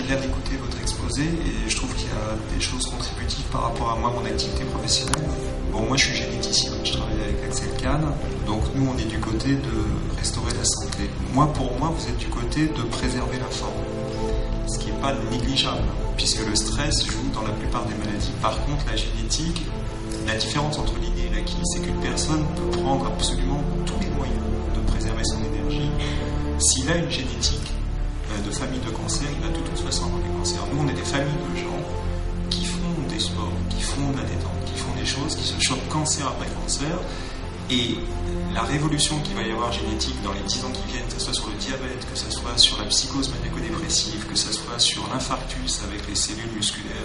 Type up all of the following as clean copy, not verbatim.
bien écouté votre exposé et je trouve qu'il y a des choses contributives par rapport à moi, mon activité professionnelle. Bon, moi je suis généticien, je travaille avec Axel Kahn, donc nous on est du côté de restaurer la santé. Pour moi, vous êtes du côté de préserver la forme, ce qui n'est pas négligeable, puisque le stress joue dans la plupart des maladies. Par contre, la génétique, la différence entre l'inné et l'acquis, c'est qu'une personne peut prendre absolument tous les moyens de préserver son énergie. S'il a une génétique de famille de cancer, il va de toute façon avoir des cancers. Nous, on est des familles de gens qui font des sports, qui font de la détente, qui font des choses, qui se chopent cancer après cancer. Et la révolution qu'il va y avoir génétique dans les 10 ans qui viennent, que ce soit sur le diabète, que ce soit sur la psychose maniaco-dépressive, que ce soit sur l'infarctus avec les cellules musculaires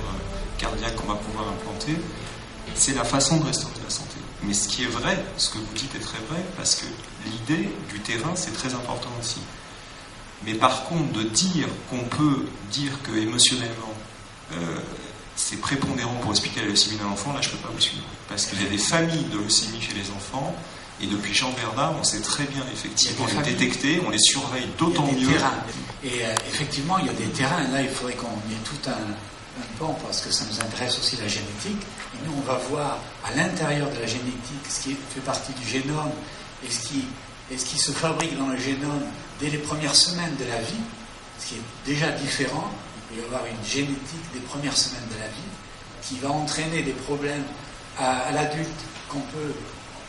cardiaques qu'on va pouvoir implanter, c'est la façon de restaurer la santé. Mais ce qui est vrai, ce que vous dites est très vrai, parce que l'idée du terrain, c'est très important aussi. Mais par contre, de dire qu'on peut dire que émotionnellement, c'est prépondérant pour expliquer la leucémie d'un enfant, là je ne peux pas vous suivre. Parce qu'il y a des familles de leucémie chez les enfants, et depuis Jean Bernard, on sait très bien effectivement les détecter, on les surveille d'autant mieux. Et effectivement, il y a des terrains, là il faudrait qu'on ait tout un pan, parce que ça nous intéresse aussi la génétique. Et nous, on va voir à l'intérieur de la génétique ce qui fait partie du génome et ce qui se fabrique dans le génome dès les premières semaines de la vie, ce qui est déjà différent. Il va y avoir une génétique des premières semaines de la vie qui va entraîner des problèmes à l'adulte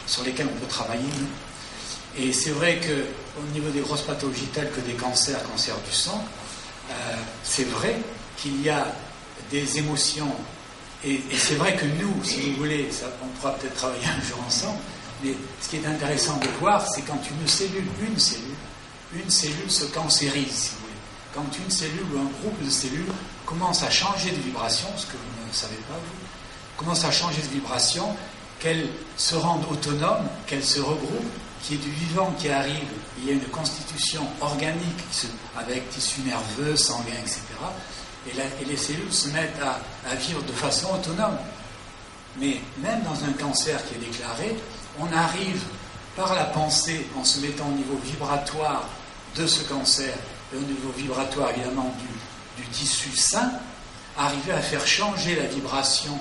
sur lesquels on peut travailler. Et c'est vrai qu'au niveau des grosses pathologies telles que des cancers du sang, c'est vrai qu'il y a des émotions. Et c'est vrai que nous, si vous voulez, on pourra peut-être travailler un jour ensemble, mais ce qui est intéressant de voir, c'est quand une cellule se cancérise, si vous voulez. Quand une cellule ou un groupe de cellules commence à changer de vibration, ce que vous ne savez pas, vous, commence à changer de vibration, qu'elle se rende autonome, qu'elle se regroupe, qu'il y ait du vivant qui arrive, il y a une constitution organique avec tissu nerveux, sanguin, etc. Et les cellules se mettent à vivre de façon autonome. Mais même dans un cancer qui est déclaré, on arrive par la pensée, en se mettant au niveau vibratoire de ce cancer, et au niveau vibratoire évidemment du tissu sain, arriver à faire changer la vibration,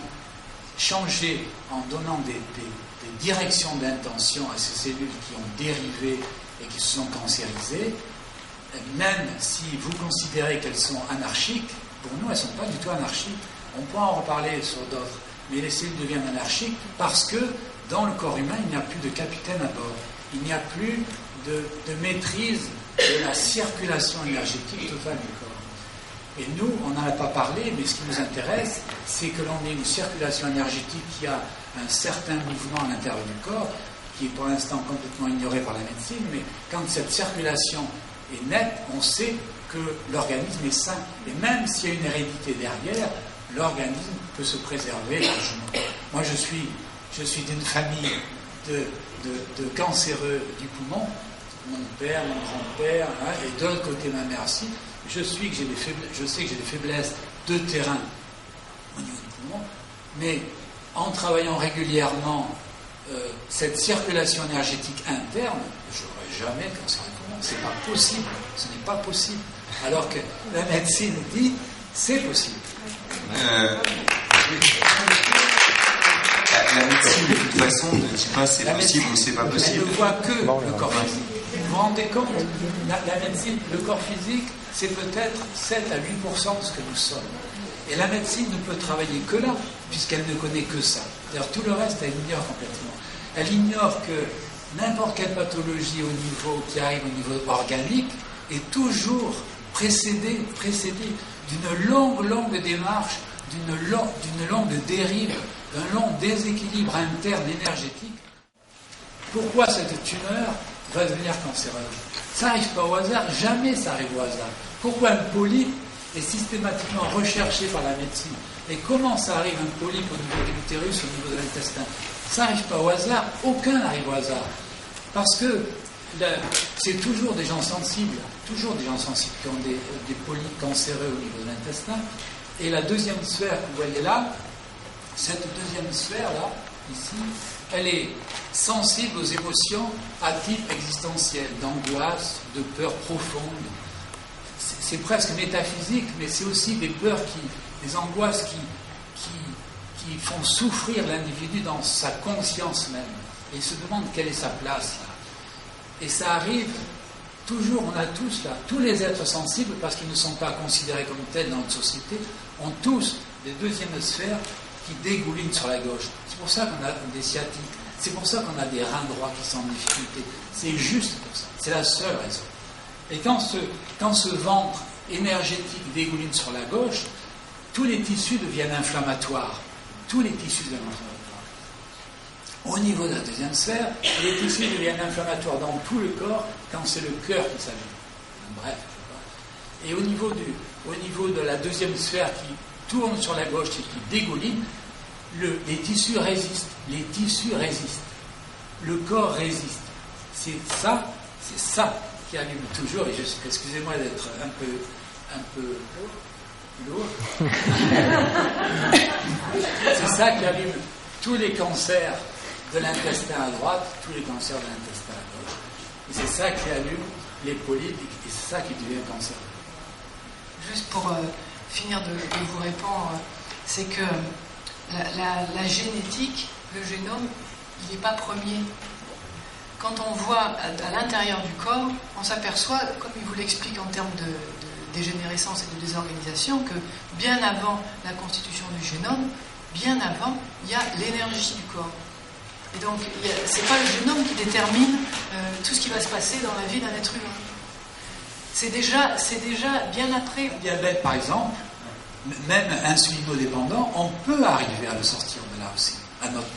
changer en donnant des directions d'intention à ces cellules qui ont dérivé et qui se sont cancérisées, même si vous considérez qu'elles sont anarchiques, pour nous elles ne sont pas du tout anarchiques. On pourra en reparler sur d'autres, mais les cellules deviennent anarchiques parce que dans le corps humain, il n'y a plus de capitaine à bord. Il n'y a plus de maîtrise de la circulation énergétique totale du corps. Et nous, on n'en a pas parlé, mais ce qui nous intéresse, c'est que l'on ait une circulation énergétique qui a un certain mouvement à l'intérieur du corps, qui est pour l'instant complètement ignoré par la médecine, mais quand cette circulation est nette, on sait que l'organisme est sain. Et même s'il y a une hérédité derrière, l'organisme peut se préserver largement. Moi, je suis d'une famille de cancéreux du poumon, mon père, mon grand-père, et de l'autre côté ma mère aussi. Je sais que j'ai des faiblesses de terrain au niveau du poumon, mais en travaillant régulièrement cette circulation énergétique interne, je n'aurai jamais de cancer du poumon. C'est pas possible, ce n'est pas possible. Alors que la médecine dit c'est possible. La médecine, de toute façon, ne dit pas c'est possible ou c'est pas possible. Elle ne voit que le corps physique. Vous vous rendez compte, la médecine, le corps physique, c'est peut-être 7 à 8% de ce que nous sommes. Et la médecine ne peut travailler que là, puisqu'elle ne connaît que ça. D'ailleurs, tout le reste, elle ignore complètement. Elle ignore que n'importe quelle pathologie qui arrive au niveau organique est toujours précédée d'une longue démarche, d'une longue dérive, d'un long déséquilibre interne énergétique. Pourquoi cette tumeur va devenir cancéreuse? Ça n'arrive pas au hasard, jamais ça arrive au hasard. Pourquoi un polype est systématiquement recherché par la médecine? Et comment ça arrive un polype au niveau de l'utérus, au niveau de l'intestin? Ça n'arrive pas au hasard, aucun n'arrive au hasard. Parce que c'est toujours des gens sensibles qui ont des polypes cancéreux au niveau de l'intestin. Et la deuxième sphère que vous voyez là, cette deuxième sphère-là, ici, elle est sensible aux émotions à type existentiel, d'angoisse, de peur profonde. c'est presque métaphysique, mais c'est aussi des peurs, des angoisses qui font souffrir l'individu dans sa conscience même. Et il se demande quelle est sa place là. Et ça arrive toujours, on a tous là, tous les êtres sensibles, parce qu'ils ne sont pas considérés comme tels dans notre société, ont tous des deuxièmes sphères qui dégoulinent sur la gauche. C'est pour ça qu'on a des sciatiques, c'est pour ça qu'on a des reins droits qui sont en difficulté. C'est juste pour ça, c'est la seule raison. Et quand ce ventre énergétique dégouline sur la gauche, tous les tissus deviennent inflammatoires. Tous les tissus deviennent inflammatoires. Au niveau de la deuxième sphère, les tissus deviennent inflammatoires dans tout le corps quand c'est le cœur qui s'allume. Bref. Et au niveau de la deuxième sphère qui tourne sur la gauche et qui dégouline, les tissus résistent. Les tissus résistent. Le corps résiste. C'est ça qui allume toujours. Et excusez-moi d'être un peu lourd. C'est ça qui allume tous les cancers de l'intestin à droite, tous les cancers de l'intestin à gauche. Et c'est ça qui allume les polypes et c'est ça qui devient cancer. Juste pour finir de vous répondre, c'est que la génétique, le génome, il n'est pas premier. Quand on voit à l'intérieur du corps, on s'aperçoit, comme il vous l'explique en termes de dégénérescence et de désorganisation, que bien avant la constitution du génome, bien avant, il y a l'énergie du corps. Et donc, ce n'est pas le génome qui détermine tout ce qui va se passer dans la vie d'un être humain. C'est déjà bien après. Le diabète, par exemple, même insulinodépendant, on peut arriver à le sortir de là aussi,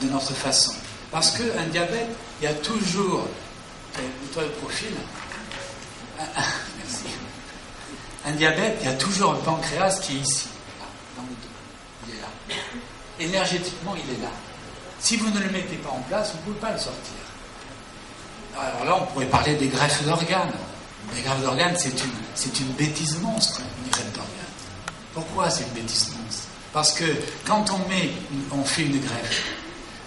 de notre façon. Parce qu'un diabète, il y a toujours... Toi, le profil... Merci. Un diabète, il y a toujours un pancréas qui est ici, là, dans le dos. Il est là. Énergétiquement, il est là. Si vous ne le mettez pas en place, vous ne pouvez pas le sortir. Alors là, on pourrait parler des greffes d'organes. Les greffes d'organes, c'est une bêtise monstre, une greffe d'organes. Pourquoi c'est une bêtise monstre? Parce que quand on fait une greffe,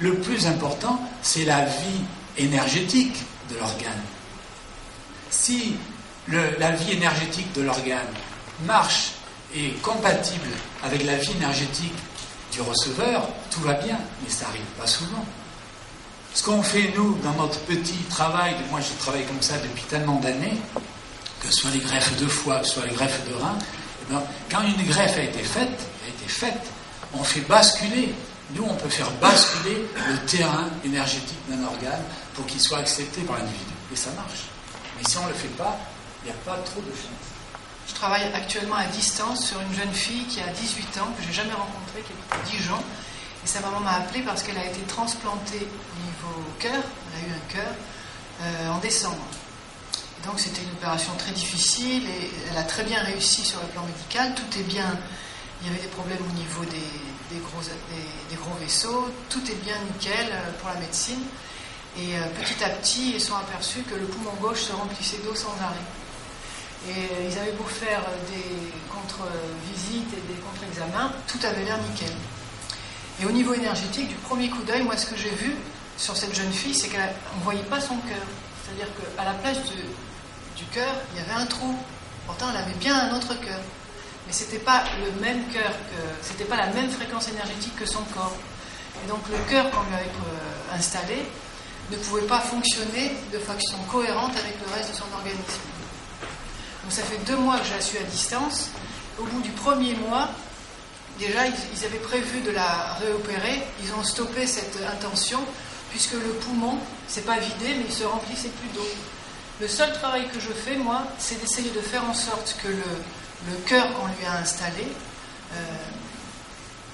le plus important, c'est la vie énergétique de l'organe. Si la vie énergétique de l'organe marche et est compatible avec la vie énergétique du receveur, tout va bien, mais ça n'arrive pas souvent. Ce qu'on fait, nous, dans notre petit travail, moi je travaille comme ça depuis tellement d'années, que ce soit les greffes de foie, que ce soit les greffes de rein, eh bien, quand une greffe a été faite, on fait basculer, nous on peut faire basculer le terrain énergétique d'un organe pour qu'il soit accepté par l'individu. Et ça marche. Mais si on ne le fait pas, il n'y a pas trop de chance. Je travaille actuellement à distance sur une jeune fille qui a 18 ans, que je n'ai jamais rencontrée, qui habite à Dijon. Et sa maman m'a appelée parce qu'elle a été transplantée au niveau cœur, elle a eu un cœur, en décembre. Et donc c'était une opération très difficile et elle a très bien réussi sur le plan médical. Tout est bien, il y avait des problèmes au niveau des gros vaisseaux, tout est bien nickel pour la médecine. Et petit à petit, ils sont aperçus que le poumon gauche se remplissait d'eau sans arrêt. Et ils avaient beau faire des contre-visites et des contre-examens, tout avait l'air nickel. Et au niveau énergétique, du premier coup d'œil, moi ce que j'ai vu sur cette jeune fille, c'est qu'on ne voyait pas son cœur. C'est-à-dire qu'à la place du cœur, il y avait un trou. Pourtant, elle avait bien un autre cœur. Mais ce n'était pas le même cœur, c'était pas la même fréquence énergétique que son corps. Et donc le cœur qu'on lui avait installé ne pouvait pas fonctionner de façon cohérente avec le reste de son organisme. Donc ça fait 2 mois que je la suis à distance. Au bout du premier mois, déjà ils avaient prévu de la réopérer. Ils ont stoppé cette intention puisque le poumon ne s'est pas vidé mais il se remplissait plus d'eau. Le seul travail que je fais, moi, c'est d'essayer de faire en sorte que le cœur qu'on lui a installé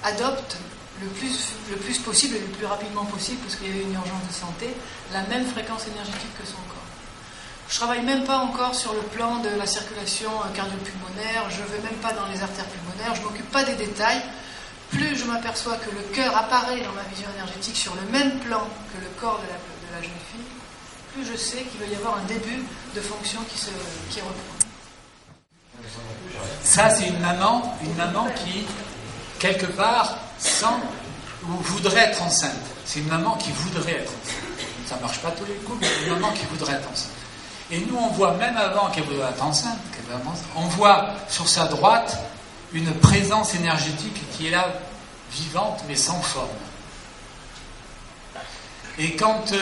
adopte le plus possible et le plus rapidement possible, parce qu'il y avait une urgence de santé, la même fréquence énergétique que son corps. Je ne travaille même pas encore sur le plan de la circulation cardio-pulmonaire, je ne vais même pas dans les artères pulmonaires, je ne m'occupe pas des détails. Plus je m'aperçois que le cœur apparaît dans ma vision énergétique sur le même plan que le corps de la jeune fille, plus je sais qu'il va y avoir un début de fonction qui reprend. Ça, c'est une maman qui, quelque part, voudrait être enceinte. C'est une maman qui voudrait être enceinte. Ça ne marche pas tous les coups, mais c'est une maman qui voudrait être enceinte. Et nous, on voit même avant qu'elle voudrait être enceinte, qu'elle on voit sur sa droite une présence énergétique qui est là, vivante, mais sans forme. Et quand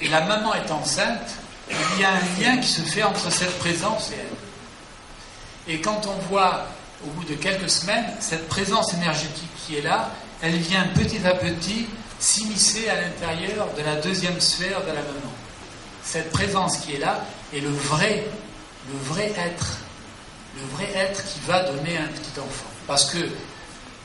la maman est enceinte, il y a un lien qui se fait entre cette présence et elle. Et quand on voit, au bout de quelques semaines, cette présence énergétique qui est là, elle vient petit à petit s'immiscer à l'intérieur de la deuxième sphère de la maman. Cette présence qui est là est le vrai être qui va donner un petit enfant. Parce que,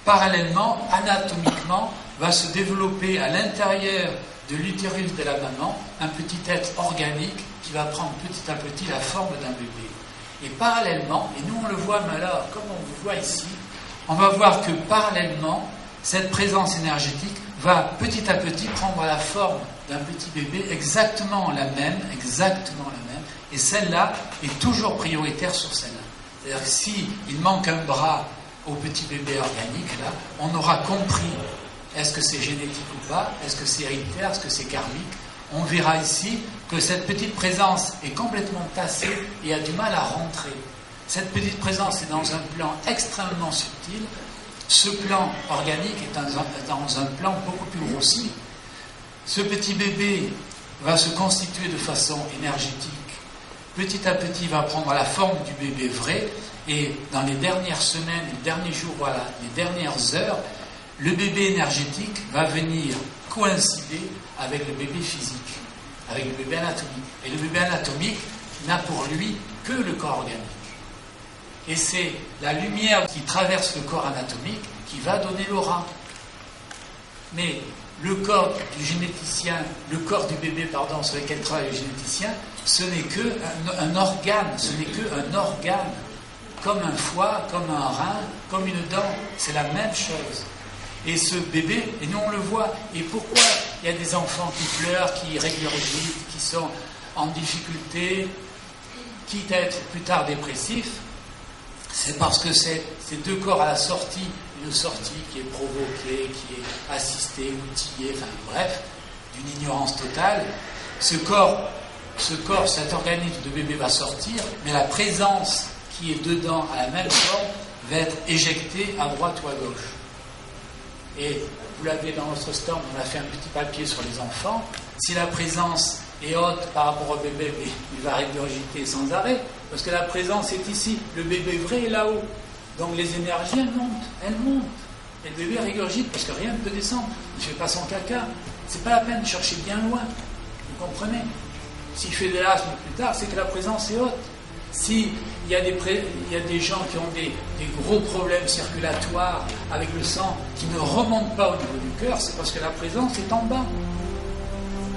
parallèlement, anatomiquement, va se développer à l'intérieur de l'utérus de la maman un petit être organique qui va prendre petit à petit la forme d'un bébé. Et parallèlement, et nous on le voit, mais alors, comme on le voit ici, on va voir que parallèlement, cette présence énergétique va petit à petit prendre la forme d'un petit bébé exactement la même, et celle-là est toujours prioritaire sur celle-là. C'est-à-dire que s'il manque un bras au petit bébé organique, là, on aura compris est-ce que c'est génétique ou pas, est-ce que c'est héréditaire, est-ce que c'est karmique. On verra ici que cette petite présence est complètement tassée et a du mal à rentrer. Cette petite présence est dans un plan extrêmement subtil. Ce plan organique est dans un plan beaucoup plus grossi. Ce petit bébé va se constituer de façon énergétique. Petit à petit, il va prendre la forme du bébé vrai. Et dans les dernières semaines, les derniers jours, voilà, les dernières heures, le bébé énergétique va venir coïncider avec le bébé physique, avec le bébé anatomique. Et le bébé anatomique n'a pour lui que le corps organique. Et c'est la lumière qui traverse le corps anatomique qui va donner l'aura. Mais le corps du généticien, le corps du bébé, sur lequel travaille le généticien, ce n'est qu'un organe, comme un foie, comme un rein, comme une dent, c'est la même chose. Et ce bébé, et nous on le voit, et pourquoi il y a des enfants qui pleurent, qui régurgitent, qui sont en difficulté, quitte à être plus tard dépressifs, c'est parce que ces deux corps à la sortie, une sortie qui est provoquée, qui est assistée, outillée, enfin bref, d'une ignorance totale, ce corps, cet organisme de bébé va sortir, mais la présence qui est dedans à la même forme va être éjectée à droite ou à gauche. Et vous l'avez dans notre stand, on a fait un petit papier sur les enfants. Si la présence est haute par rapport au bébé, il va régurgiter sans arrêt, parce que la présence est ici, le bébé vrai est là-haut. Donc les énergies, elles montent. Et le bébé régurgite, parce que rien ne peut descendre. Il ne fait pas son caca. C'est pas la peine de chercher bien loin. Vous comprenez? S'il fait de l'asthme plus tard, c'est que la présence est haute. S'il y a des gens qui ont des gros problèmes circulatoires avec le sang qui ne remontent pas au niveau du cœur, c'est parce que la présence est en bas.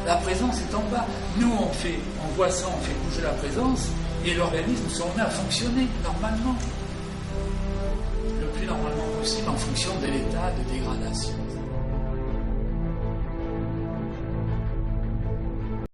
La présence est en bas. Nous, on voit ça, on fait bouger la présence et l'organisme se remet à fonctionner normalement. Le plus normalement possible en fonction de l'état de dégradation.